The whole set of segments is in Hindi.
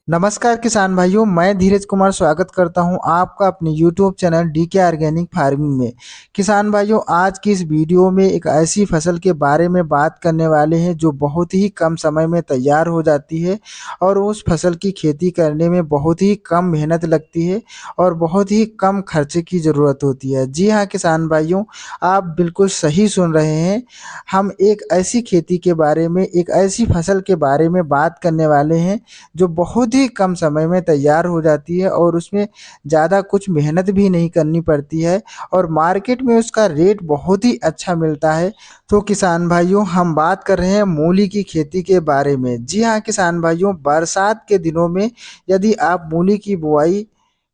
नमस्कार किसान भाइयों, मैं धीरज कुमार स्वागत करता हूं आपका अपने YouTube channel DK organic farming में। किसान भाइयों, आज की इस वीडियो में एक ऐसी फसल के बारे में बात करने वाले हैं जो बहुत ही कम समय में तैयार हो जाती है और उस फसल की खेती करने में बहुत ही कम मेहनत लगती है और बहुत ही कम खर्चे की ज़रूरत होती है। जी हाँ किसान भाइयों, आप बिल्कुल सही सुन रहे हैं। हम एक ऐसी खेती के बारे में, एक ऐसी फसल के बारे में बात करने वाले हैं जो बहुत ही कम समय में तैयार हो जाती है और उसमें ज़्यादा कुछ मेहनत भी नहीं करनी पड़ती है और मार्केट में उसका रेट बहुत ही अच्छा मिलता है। तो किसान भाइयों, हम बात कर रहे हैं मूली की खेती के बारे में। जी हाँ किसान भाइयों, बरसात के दिनों में यदि आप मूली की बुआई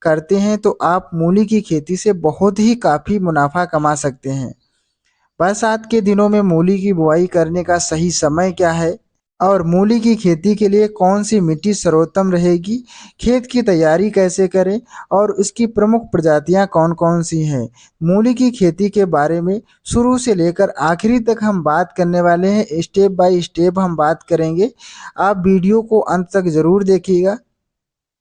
करते हैं तो आप मूली की खेती से बहुत ही काफ़ी मुनाफा कमा सकते हैं। बरसात के दिनों में मूली की बुआई करने का सही समय क्या है और मूली की खेती के लिए कौन सी मिट्टी सर्वोत्तम रहेगी, खेत की तैयारी कैसे करें और इसकी प्रमुख प्रजातियां कौन-कौन सी हैं। मूली की खेती के बारे में शुरू से लेकर आखिरी तक हम बात करने वाले हैं, स्टेप बाय स्टेप हम बात करेंगे। आप वीडियो को अंत तक ज़रूर देखिएगा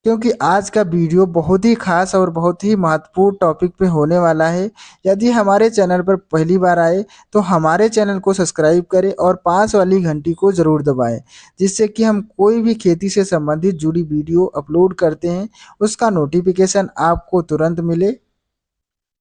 क्योंकि आज का वीडियो बहुत ही खास और बहुत ही महत्वपूर्ण टॉपिक पे होने वाला है। यदि हमारे चैनल पर पहली बार आए तो हमारे चैनल को सब्सक्राइब करें और पास वाली घंटी को ज़रूर दबाएं, जिससे कि हम कोई भी खेती से संबंधित जुड़ी वीडियो अपलोड करते हैं उसका नोटिफिकेशन आपको तुरंत मिले।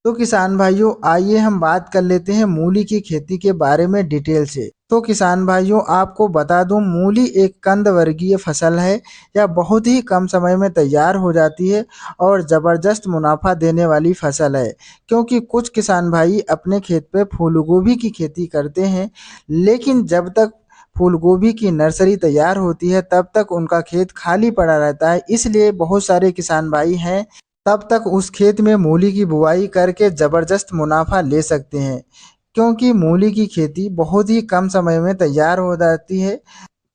तो किसान भाइयों, आइए हम बात कर लेते हैं मूली की खेती के बारे में डिटेल से। तो किसान भाइयों, आपको बता दूं, मूली एक कंद वर्गीय फसल है। यह बहुत ही कम समय में तैयार हो जाती है और ज़बरदस्त मुनाफा देने वाली फसल है, क्योंकि कुछ किसान भाई अपने खेत पे फूल गोभी की खेती करते हैं, लेकिन जब तक फूल गोभी की नर्सरी तैयार होती है तब तक उनका खेत खाली पड़ा रहता है। इसलिए बहुत सारे किसान भाई हैं तब तक उस खेत में मूली की बुआई करके ज़बरदस्त मुनाफा ले सकते हैं, क्योंकि मूली की खेती बहुत ही कम समय में तैयार हो जाती है।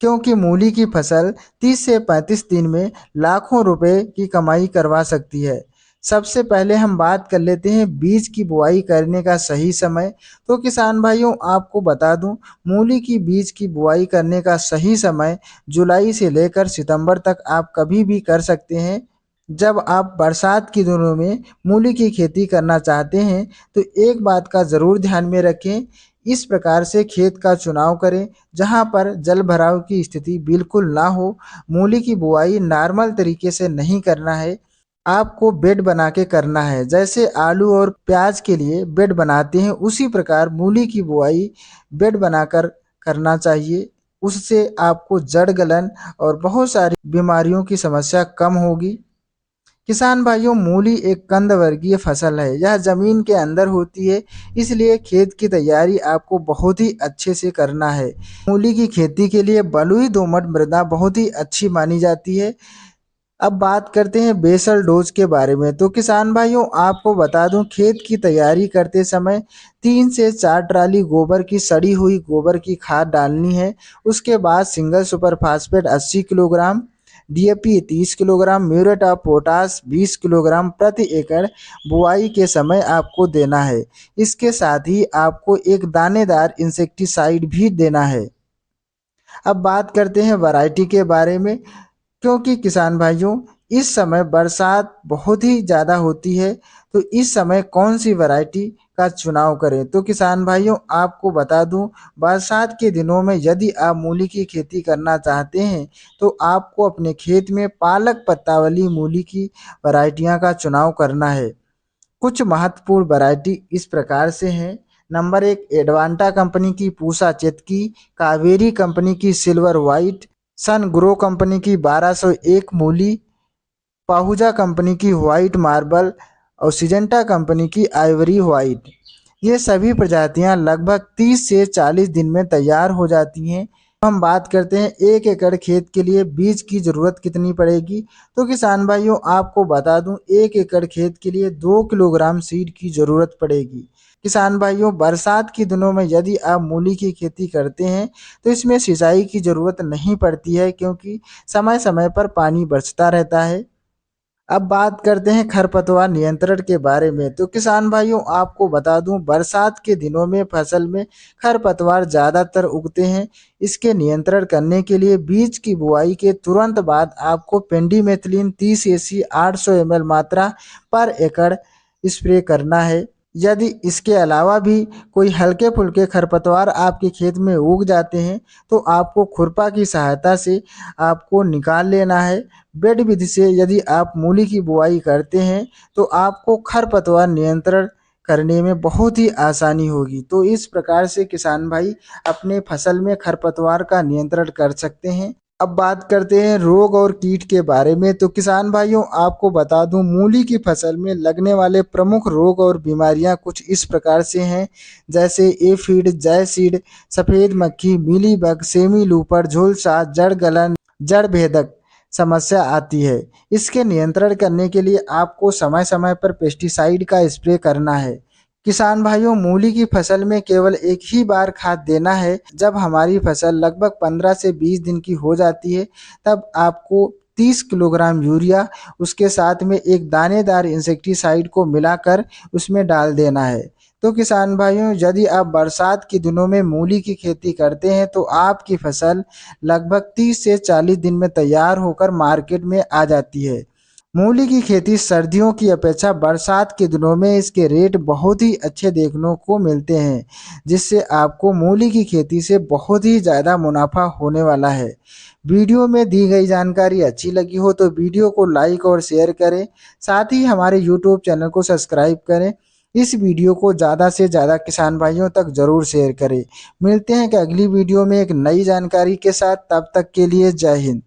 क्योंकि मूली की फसल 30 से 35 दिन में लाखों रुपए की कमाई करवा सकती है। सबसे पहले हम बात कर लेते हैं बीज की बुआई करने का सही समय। तो किसान भाइयों, आपको बता दूं, मूली की बीज की बुआई करने का सही समय जुलाई से लेकर सितंबर तक आप कभी भी कर सकते हैं। जब आप बरसात के दिनों में मूली की खेती करना चाहते हैं तो एक बात का ज़रूर ध्यान में रखें, इस प्रकार से खेत का चुनाव करें जहां पर जल भराव की स्थिति बिल्कुल ना हो। मूली की बुआई नॉर्मल तरीके से नहीं करना है, आपको बेड बना के करना है। जैसे आलू और प्याज के लिए बेड बनाते हैं उसी प्रकार मूली की बुआई बेड बनाकर करना चाहिए। उससे आपको जड़ गलन और बहुत सारी बीमारियों की समस्या कम होगी। किसान भाइयों, मूली एक कंद वर्गीय फसल है। यह जमीन के अंदर होती है, इसलिए खेत की तैयारी आपको बहुत ही अच्छे से करना है। मूली की खेती के लिए बलुई दोमट मृदा बहुत ही अच्छी मानी जाती है। अब बात करते हैं बेसल डोज के बारे में। तो किसान भाइयों, आपको बता दूं, खेत की तैयारी करते समय 3 से 4 ट्राली गोबर की, सड़ी हुई गोबर की खाद डालनी है। उसके बाद single super phosphate 80 kilogram, DAP 30 kilogram, muriate of potash 20 kilogram प्रति एकड़ बुआई के समय आपको देना है। इसके साथ ही आपको एक दानेदार इंसेक्टिसाइड भी देना है। अब बात करते हैं वैरायटी के बारे में, क्योंकि किसान भाइयों, इस समय बरसात बहुत ही ज़्यादा होती है, तो इस समय कौन सी वैरायटी का चुनाव करें। तो किसान भाइयों, आपको बता दूं, बरसात के दिनों में यदि आप मूली की खेती करना चाहते हैं तो आपको अपने खेत में पालक पत्तावली मूली की वैरायटियां का चुनाव करना है। कुछ महत्वपूर्ण वैरायटी इस प्रकार से हैं। नंबर 1, एडवांटा कंपनी की पूसा चेतकी, कावेरी कंपनी की सिल्वर व्हाइट, सन ग्रो कंपनी की 1201 मूली, पाहुजा कंपनी की व्हाइट मार्बल और सिजेंटा कंपनी की आइवरी व्हाइट। ये सभी प्रजातियां लगभग 30 से 40 दिन में तैयार हो जाती हैं। हम बात करते हैं 1 एकड़ खेत के लिए बीज की ज़रूरत कितनी पड़ेगी। तो किसान भाइयों, आपको बता दूं, 1 एकड़ खेत के लिए 2 किलोग्राम सीड की ज़रूरत पड़ेगी। किसान भाइयों, बरसात के दिनों में यदि आप मूली की खेती करते हैं तो इसमें सिंचाई की ज़रूरत नहीं पड़ती है, क्योंकि समय समय पर पानी बरसता रहता है। अब बात करते हैं खरपतवार नियंत्रण के बारे में। तो किसान भाइयों, आपको बता दूं, बरसात के दिनों में फसल में खरपतवार ज़्यादातर उगते हैं। इसके नियंत्रण करने के लिए बीज की बुआई के तुरंत बाद आपको पेंडिमेथलिन 30 एसी 800 ml मात्रा पर एकड़ स्प्रे करना है। यदि इसके अलावा भी कोई हल्के फुल्के खरपतवार आपके खेत में उग जाते हैं तो आपको खुरपा की सहायता से आपको निकाल लेना है। बेड विधि से यदि आप मूली की बुआई करते हैं तो आपको खरपतवार नियंत्रण करने में बहुत ही आसानी होगी। तो इस प्रकार से किसान भाई अपने फसल में खरपतवार का नियंत्रण कर सकते हैं। अब बात करते हैं रोग और कीट के बारे में। तो किसान भाइयों, आपको बता दूं, मूली की फसल में लगने वाले प्रमुख रोग और बीमारियां कुछ इस प्रकार से हैं, जैसे एफिड, जैसिड, सफेद मक्खी, मीलीबग, सेमी लूपर, झुलसा, जड़ गलन, जड़ भेदक समस्या आती है। इसके नियंत्रण करने के लिए आपको समय समय पर पेस्टिसाइड का स्प्रे करना है। किसान भाइयों, मूली की फसल में केवल एक ही बार खाद देना है। जब हमारी फसल लगभग 15 से 20 दिन की हो जाती है तब आपको 30 किलोग्राम यूरिया उसके साथ में एक दानेदार इंसेक्टिसाइड को मिलाकर उसमें डाल देना है। तो किसान भाइयों, यदि आप बरसात के दिनों में मूली की खेती करते हैं तो आपकी फसल लगभग 30 से 40 दिन में तैयार होकर मार्केट में आ जाती है। मूली की खेती सर्दियों की अपेक्षा बरसात के दिनों में इसके रेट बहुत ही अच्छे देखने को मिलते हैं, जिससे आपको मूली की खेती से बहुत ही ज़्यादा मुनाफा होने वाला है। वीडियो में दी गई जानकारी अच्छी लगी हो तो वीडियो को लाइक और शेयर करें। साथ ही हमारे यूट्यूब चैनल को सब्सक्राइब करें। इस वीडियो को ज़्यादा से ज़्यादा किसान भाइयों तक ज़रूर शेयर करें। मिलते हैं कि अगली वीडियो में एक नई जानकारी के साथ। तब तक के लिए जय हिंद।